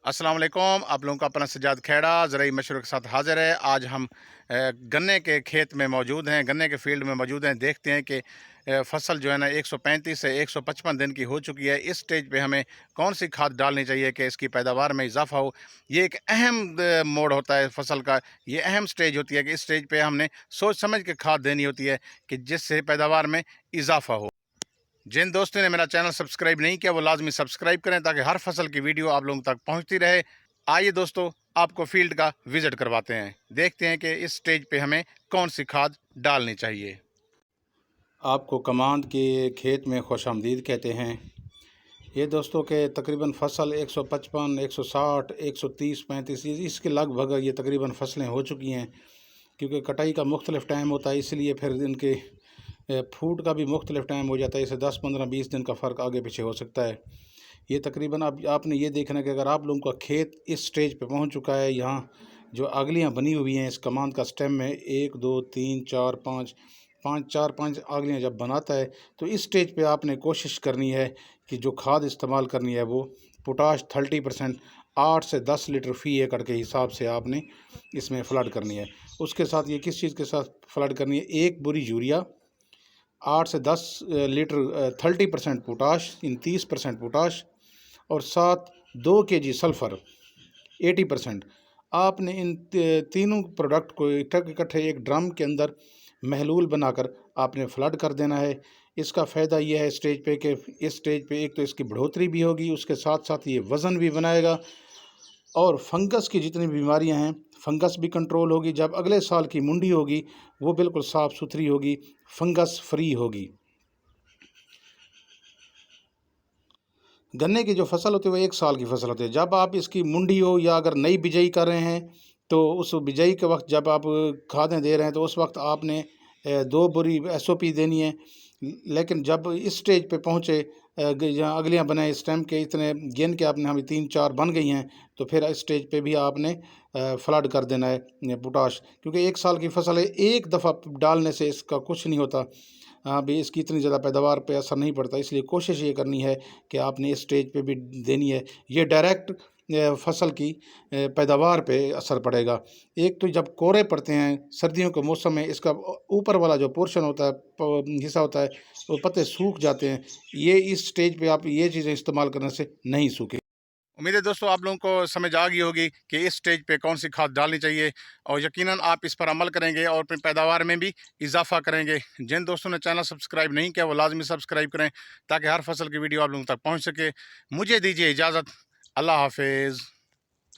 अस्सलाम वालेकुम। आप लोगों का अपना सज्जाद खेड़ा ज़राई मशवरे के साथ हाज़िर है। आज हम गन्ने के खेत में मौजूद हैं, गन्ने के फील्ड में मौजूद हैं। देखते हैं कि फसल जो है ना 135 से 155 दिन की हो चुकी है। इस स्टेज पे हमें कौन सी खाद डालनी चाहिए कि इसकी पैदावार में इजाफा हो। ये एक अहम मोड़ होता है फसल का। ये अहम स्टेज होती है कि इस स्टेज पे हमने सोच समझ के खाद देनी होती है कि जिससे पैदावार में इजाफा हो। जिन दोस्तों ने मेरा चैनल सब्सक्राइब नहीं किया वो लाजमी सब्सक्राइब करें ताकि हर फसल की वीडियो आप लोगों तक पहुंचती रहे। आइए दोस्तों, आपको फील्ड का विजिट करवाते हैं। देखते हैं कि इस स्टेज पे हमें कौन सी खाद डालनी चाहिए। आपको कमांद के खेत में खुशामदीद कहते हैं। ये दोस्तों के तकरीबन फसल 155, 160, 130, 35 इसके लगभग ये तकरीबन फसलें हो चुकी हैं। क्योंकि कटाई का मुख्तलिफ टाइम होता है, इसलिए फिर इनके फूड का भी मुख्तलिफ टाइम हो जाता है। इससे 10, 15, 20 दिन का फ़र्क आगे पीछे हो सकता है। ये तकरीबन अब आपने ये देखना है कि अगर आप लोगों का खेत इस स्टेज पे पहुंच चुका है, यहाँ जो अगलियां बनी हुई हैं इस कमांद का स्टेम में 1, 2, 3, 4, 5, 5 अगलियां जब बनाता है, तो इस स्टेज पे आपने कोशिश करनी है कि जो खाद इस्तेमाल करनी है वो पोटाश 30%, 8 से 10 लीटर फ़ी एकड़ के हिसाब से आपने इसमें फ्लड करनी है। उसके साथ ये किस चीज़ के साथ फ्लड करनी है, एक बोरी यूरिया, 8 से 10 लीटर 30% पोटाश, इन 30% पोटाश, और साथ 2 केजी सल्फ़र 80%। आपने इन तीनों प्रोडक्ट को इकट्ठे एक ड्रम के अंदर महलूल बनाकर आपने फ्लड कर देना है। इसका फ़ायदा यह है स्टेज पे कि इस स्टेज पे एक तो इसकी बढ़ोतरी भी होगी, उसके साथ साथ ये वज़न भी बनाएगा, और फंगस की जितनी बीमारियां हैं फंगस भी कंट्रोल होगी। जब अगले साल की मुंडी होगी वो बिल्कुल साफ़ सुथरी होगी, फंगस फ्री होगी। गन्ने की जो फसल होती है वो 1 साल की फसल होती है। जब आप इसकी मुंडी हो या अगर नई बिजाई कर रहे हैं, तो उस बिजाई के वक्त जब आप खादें दे रहे हैं तो उस वक्त आपने 2 बोरी एसओपी देनी है। लेकिन जब इस स्टेज पे पहुँचे, जहाँ अगलियाँ बनाए स्टेम के इतने गिन के आपने हमें 3-4 बन गई हैं, तो फिर इस स्टेज पे भी आपने फ्लड कर देना है पोटाश। क्योंकि 1 साल की फसल है, एक दफ़ा डालने से इसका कुछ नहीं होता। हाँ भी, इसकी इतनी ज़्यादा पैदावार पे असर नहीं पड़ता, इसलिए कोशिश ये करनी है कि आपने इस स्टेज पे भी देनी है। ये डायरेक्ट फसल की पैदावार पे असर पड़ेगा। एक तो जब कोहरे पड़ते हैं सर्दियों के मौसम में, इसका ऊपर वाला जो पोर्शन होता है, हिस्सा होता है, वो पत्ते सूख जाते हैं। ये इस स्टेज पे आप ये चीज़ें इस्तेमाल करने से नहीं सूखे। उम्मीद है दोस्तों आप लोगों को समझ आ गई होगी कि इस स्टेज पे कौन सी खाद डालनी चाहिए, और यकीनन आप इस पर अमल करेंगे और अपनी पैदावार में भी इजाफा करेंगे। जिन दोस्तों ने चैनल सब्सक्राइब नहीं किया वो लाजमी सब्सक्राइब करें ताकि हर फसल की वीडियो आप लोगों तक पहुंच सके। मुझे दीजिए इजाज़त। अल्लाह हाफिज़।